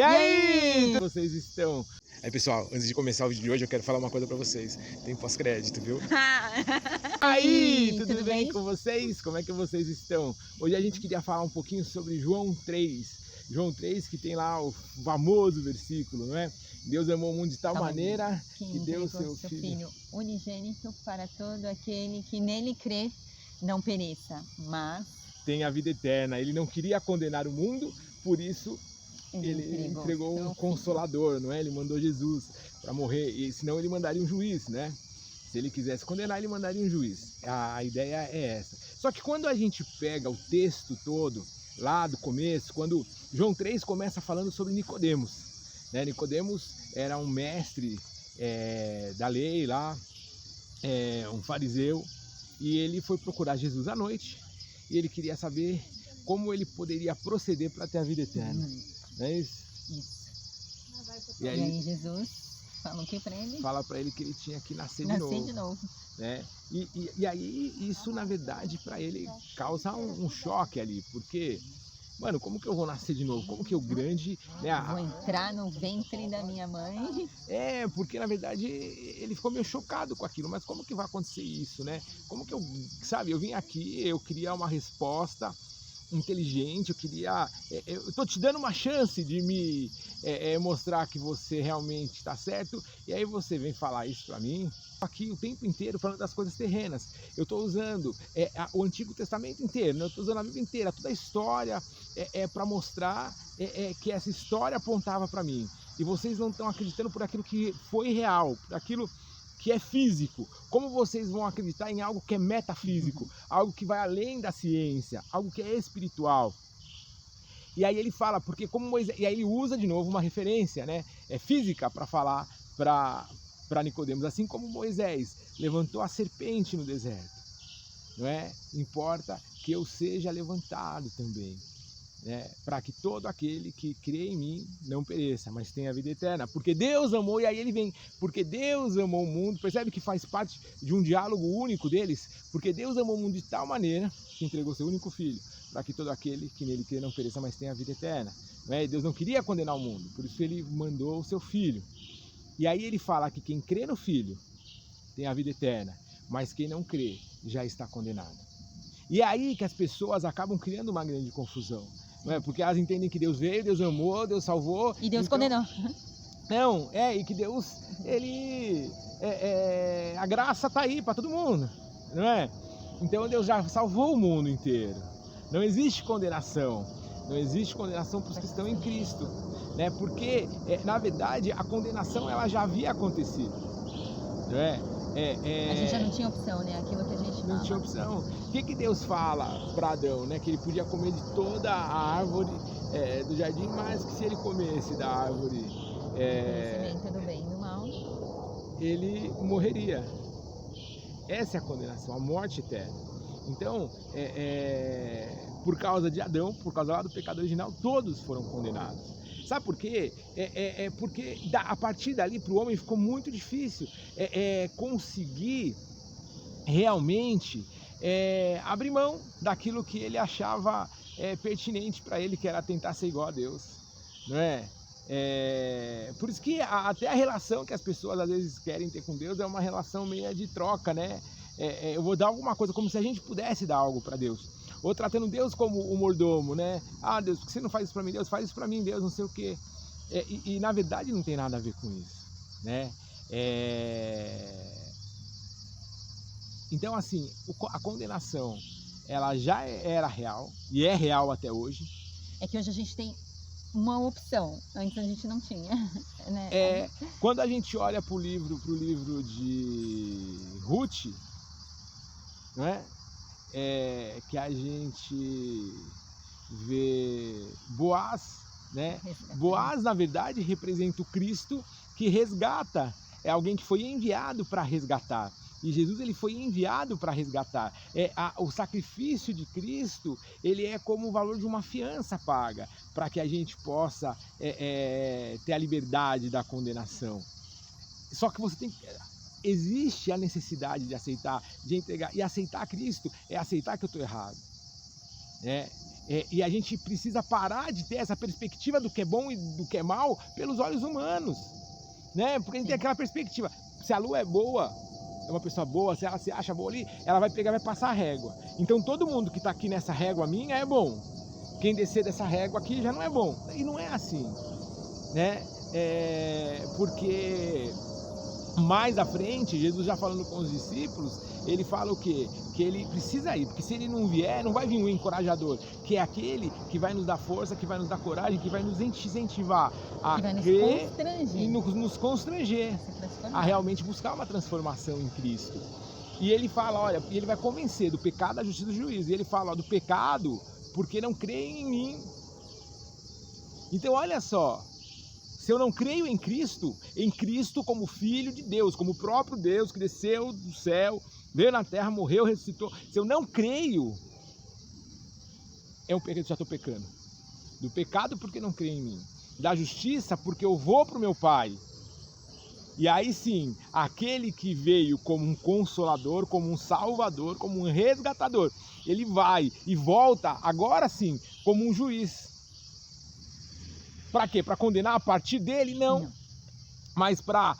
E aí, como vocês estão? Aí, pessoal, antes de começar o vídeo de hoje, eu quero falar uma coisa pra vocês. Tem pós-crédito, viu? Aí, tudo bem com vocês? Como é que vocês estão? Hoje a gente queria falar um pouquinho sobre João 3. João 3, que tem lá o famoso versículo, não é? Deus amou o mundo de tal maneira que deu o seu Filho unigênito para todo aquele que nele crê, não pereça, mas tem a vida eterna. Ele não queria condenar o mundo, por isso ele entregou um consolador, não é? Ele mandou Jesus para morrer, e senão ele mandaria um juiz, né? Se ele quisesse condenar, ele mandaria um juiz. A ideia é essa. Só que quando a gente pega o texto todo, lá do começo, quando João 3 começa falando sobre Nicodemos, né? Nicodemos era um mestre da lei lá, um fariseu, e ele foi procurar Jesus à noite, e ele queria saber como ele poderia proceder para ter a vida eterna. Não é isso? Isso. E aí Jesus falou que para ele? Fala para ele que ele tinha que nascer de novo. Né? E aí isso, na verdade, para ele causa um choque ali, porque, mano, como que eu vou nascer de novo? Como que eu grande... Né? Vou entrar no ventre da minha mãe? Porque na verdade ele ficou meio chocado com aquilo, mas como que vai acontecer isso, né? Como que eu, sabe, eu vim aqui, eu queria uma resposta inteligente, eu tô te dando uma chance de me mostrar que você realmente está certo, e aí você vem falar isso para mim, aqui o tempo inteiro falando das coisas terrenas. Eu estou usando o Antigo Testamento inteiro, né? Eu estou usando a Bíblia inteira, toda a história para mostrar que essa história apontava para mim, e vocês não estão acreditando por aquilo que foi real, por aquilo que é físico. Como vocês vão acreditar em algo que é metafísico, algo que vai além da ciência, algo que é espiritual? E aí ele fala, porque como Moisés, e aí ele usa de novo uma referência, né, física para falar para Nicodemos, assim como Moisés levantou a serpente no deserto, não é? Importa que eu seja levantado também, né, para que todo aquele que crê em mim não pereça, mas tenha a vida eterna, porque Deus amou. E aí ele vem, porque Deus amou o mundo, percebe que faz parte de um diálogo único deles, porque Deus amou o mundo de tal maneira que entregou seu único filho, para que todo aquele que nele crê não pereça, mas tenha a vida eterna, não é? Deus não queria condenar o mundo, por isso ele mandou o seu filho. E aí ele fala que quem crê no filho tem a vida eterna, mas quem não crê já está condenado. E é aí que as pessoas acabam criando uma grande confusão, não é? Porque elas entendem que Deus veio, Deus amou, Deus salvou. E Deus condenou. Não, e que Deus, a graça está aí para todo mundo, não é? Então Deus já salvou o mundo inteiro. Não existe condenação. Não existe condenação para os que estão em Cristo, né? Porque, na verdade, a condenação ela já havia acontecido, não é? A gente já não tinha opção, né? Aquilo que a gente não tinha opção. O que Deus fala para Adão, né? Que ele podia comer de toda a árvore do jardim, mas que se ele comesse da árvore do bem e do mal, ele morreria. Essa é a condenação, a morte eterna. Então, por causa de Adão, por causa lá do pecado original, todos foram condenados. Sabe por quê? Porque a partir dali para o homem ficou muito difícil conseguir realmente abrir mão daquilo que ele achava pertinente para ele, que era tentar ser igual a Deus, não é? Por isso que até a relação que as pessoas às vezes querem ter com Deus é uma relação meio de troca, né? Eu vou dar alguma coisa, como se a gente pudesse dar algo para Deus, ou tratando Deus como o mordomo, né? Ah, Deus, por que você não faz isso para mim? Deus, faz isso para mim, Deus, não sei o quê. E na verdade não tem nada a ver com isso, né? Então, assim, a condenação, ela já era real, e é real até hoje. É que hoje a gente tem uma opção, antes a gente não tinha, né? Quando a gente olha para o livro de Ruth, não é? Que a gente vê Boaz, né? Boaz, na verdade, representa o Cristo que resgata, é alguém que foi enviado para resgatar. E Jesus, ele foi enviado para resgatar. O sacrifício de Cristo, ele é como o valor de uma fiança paga, para que a gente possa ter a liberdade da condenação. Só que você tem que... Existe a necessidade de aceitar, de entregar. E aceitar Cristo é aceitar que eu estou errado. E a gente precisa parar de ter essa perspectiva do que é bom e do que é mal pelos olhos humanos, né? Porque a gente tem aquela perspectiva, se a Lu é boa, é uma pessoa boa, se ela se acha boa ali, ela vai pegar e vai passar a régua. Então todo mundo que está aqui nessa régua minha é bom. Quem descer dessa régua aqui já não é bom. E não é assim, né? Porque mais à frente, Jesus já falando com os discípulos, ele fala o quê? Que ele precisa ir, porque se ele não vier, não vai vir um encorajador, que é aquele que vai nos dar força, que vai nos dar coragem, que vai nos incentivar a crer e nos constranger a realmente buscar uma transformação em Cristo. E ele fala, olha, ele vai convencer do pecado, da justiça e do juízo. E ele fala, ó, do pecado, porque não creem em mim. Então olha só, se eu não creio em Cristo como Filho de Deus, como o próprio Deus que desceu do céu, veio na terra, morreu, ressuscitou, se eu não creio, é um pecado, já estou pecando. Do pecado porque não creio em mim, da justiça porque eu vou para o meu Pai. E aí sim, aquele que veio como um consolador, como um salvador, como um resgatador, ele vai e volta agora sim como um juiz. Para quê? Para condenar a partir dele? Não. Mas para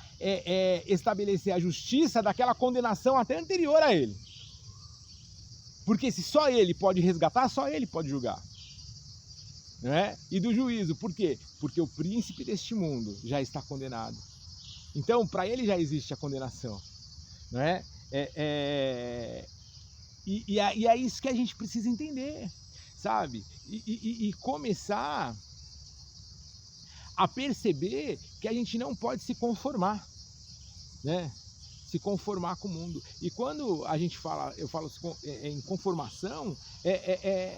estabelecer a justiça daquela condenação até anterior a ele. Porque se só ele pode resgatar, só ele pode julgar. Não é? E do juízo, por quê? Porque o príncipe deste mundo já está condenado. Então, para ele já existe a condenação. Não é? E é isso que a gente precisa entender, sabe? E começar a perceber que a gente não pode se conformar, né? Se conformar com o mundo. E quando a gente fala, eu falo em conformação,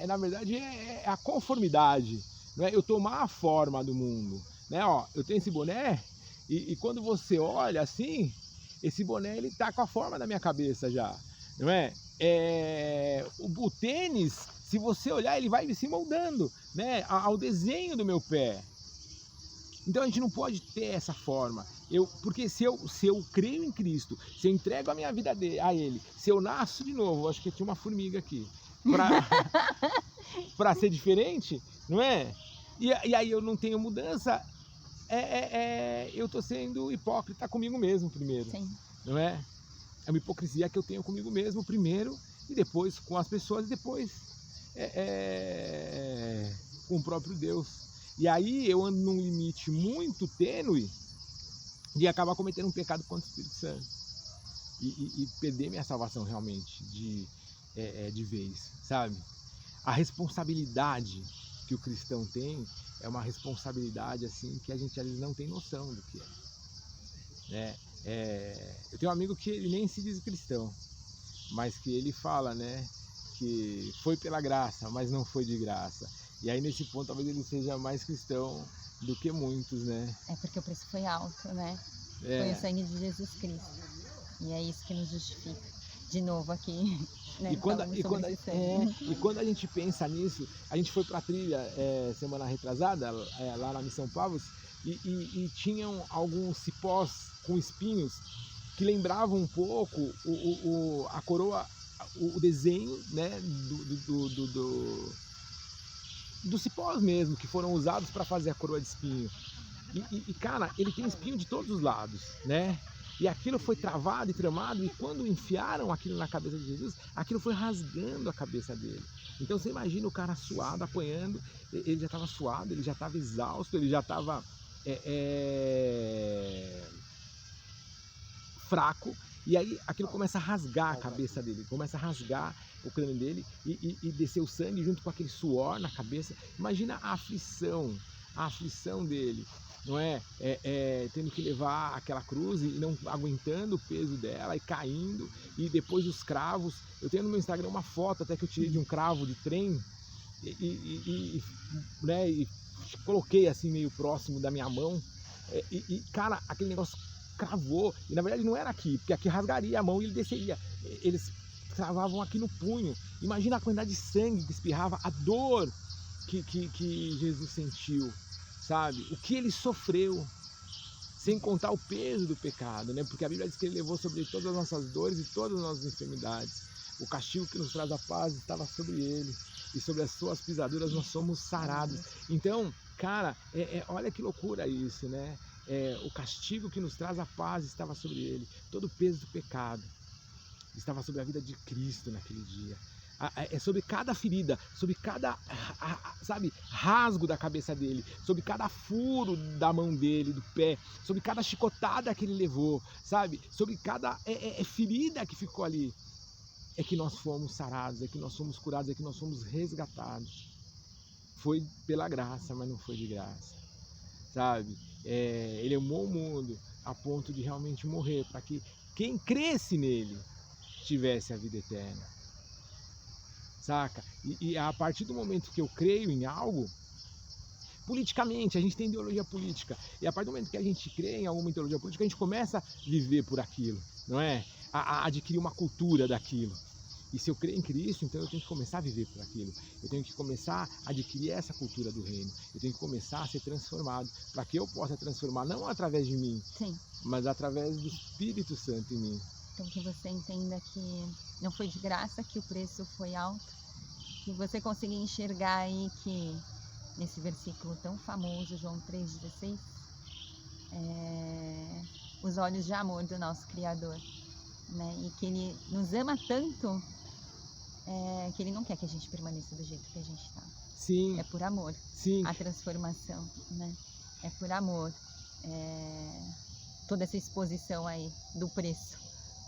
na verdade é a conformidade, não é? Eu tomar a forma do mundo, né? Ó, eu tenho esse boné e quando você olha assim, esse boné ele tá com a forma da minha cabeça já, não é? O tênis, se você olhar, ele vai se moldando, né? Ao desenho do meu pé. Então a gente não pode ter essa forma, porque se eu creio em Cristo, se eu entrego a minha vida a Ele, se eu nasço de novo, acho que tinha uma formiga aqui, para ser diferente, não é? E aí eu não tenho mudança, eu estou sendo hipócrita comigo mesmo primeiro. Sim. Não é? É uma hipocrisia que eu tenho comigo mesmo primeiro, e depois com as pessoas, e depois com o próprio Deus. E aí eu ando num limite muito tênue de acabar cometendo um pecado contra o Espírito Santo e perder minha salvação realmente de vez, sabe? A responsabilidade que o cristão tem é uma responsabilidade assim que a gente às vezes não tem noção do que é, né? Eu tenho um amigo que ele nem se diz cristão, mas que ele fala, né, que foi pela graça, mas não foi de graça. E aí nesse ponto talvez ele seja mais cristão do que muitos, né? É porque o preço foi alto, né? Foi o sangue de Jesus Cristo. E é isso que nos justifica. De novo aqui, né? E quando a gente pensa nisso, a gente foi para a trilha semana retrasada, lá na Missão Pavos, e tinham alguns cipós com espinhos que lembravam um pouco a coroa, o desenho, né, dos cipós mesmo, que foram usados para fazer a coroa de espinho. E cara, ele tem espinho de todos os lados, né? E aquilo foi travado e tramado, e quando enfiaram aquilo na cabeça de Jesus, aquilo foi rasgando a cabeça dele. Então você imagina o cara suado, apanhando, ele já estava suado, ele já estava exausto, ele já estava fraco, e aí aquilo começa a rasgar a cabeça dele, começa a rasgar o crânio dele e descer o sangue junto com aquele suor na cabeça. Imagina a aflição dele, não é? Tendo que levar aquela cruz e não aguentando o peso dela e caindo, e depois os cravos. Eu tenho no meu Instagram uma foto até que eu tirei de um cravo de trem né, e coloquei assim meio próximo da minha mão, cara, aquele negócio cravou, e na verdade não era aqui, porque aqui rasgaria a mão e ele desceria. Eles cravavam aqui no punho. Imagina a quantidade de sangue que espirrava, a dor que Jesus sentiu, sabe? O que ele sofreu, sem contar o peso do pecado, né? Porque a Bíblia diz que ele levou sobre todas as nossas dores e todas as nossas enfermidades. o castigo que nos traz a paz estava sobre ele, e sobre as suas pisaduras nós somos sarados. Então, cara, olha que loucura isso, né? O castigo que nos traz a paz estava sobre ele, todo o peso do pecado estava sobre a vida de Cristo naquele dia. É sobre cada ferida, sobre cada, sabe, rasgo da cabeça dele, sobre cada furo da mão dele, do pé, sobre cada chicotada que ele levou, sabe, sobre cada ferida que ficou ali, é que nós fomos sarados, é que nós fomos curados, é que nós fomos resgatados. Foi pela graça, mas não foi de graça, sabe? Ele amou o mundo a ponto de realmente morrer, para que quem cresce nele tivesse a vida eterna. Saca? E a partir do momento que eu creio em algo, politicamente, a gente tem ideologia política, e a partir do momento que a gente crê em alguma ideologia política, a gente começa a viver por aquilo, não é? A adquirir uma cultura daquilo. E se eu creio em Cristo, então eu tenho que começar a viver por aquilo. Eu tenho que começar a adquirir essa cultura do reino. Eu tenho que começar a ser transformado, para que eu possa transformar, não através de mim, Sim. mas através do Espírito Santo em mim. Então que você entenda que não foi de graça, que o preço foi alto, que você consiga enxergar aí que nesse versículo tão famoso, João 3,16, os olhos de amor do nosso Criador, né? E que Ele nos ama tanto, que Ele não quer que a gente permaneça do jeito que a gente está. Sim. É por amor. Sim. A transformação, né? É por amor. Toda essa exposição aí do preço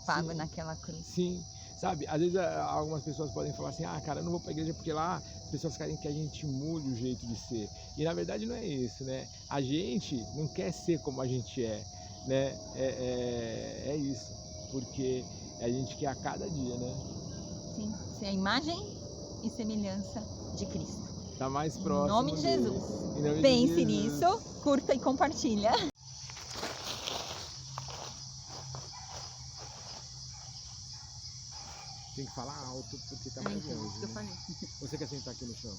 pago Sim. naquela cruz. Sim. Sabe, às vezes algumas pessoas podem falar assim, cara, eu não vou pra igreja porque lá as pessoas querem que a gente mude o jeito de ser. E na verdade não é isso, né? A gente não quer ser como a gente é, né? É isso, porque a gente quer a cada dia, né? Sim, ser a imagem e semelhança de Cristo. Tá mais próximo. Em nome de dele. Jesus. Em nome de Pense Jesus. nisso, curta e compartilha. Tem que falar alto porque tá mais Então, longe, eu né? falei. Você quer sentar aqui no chão?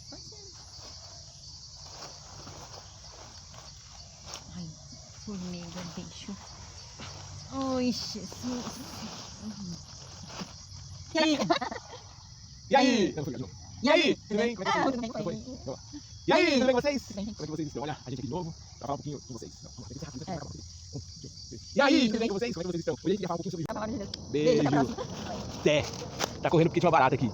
Pode ser. Ai, formiga, bicho. Oi, Jesus. E aí? E aí? E aí? Tudo bem? Como é que Ah, tá? tudo bem, Como foi? foi. Vamos lá. E aí, tudo bem com vocês? Tudo bem. Como é que vocês estão? Olha, a gente aqui de novo pra falar um pouquinho com vocês. Não, vamos lá, tem que ser rápido, tem que ser rápido. E aí, tudo bem com vocês? Como é que vocês estão? Hoje a gente vai falar um pouquinho sobre... Tá bom, Deus. Beijo. Até a próxima. Até. Tá correndo porque tinha uma barata aqui.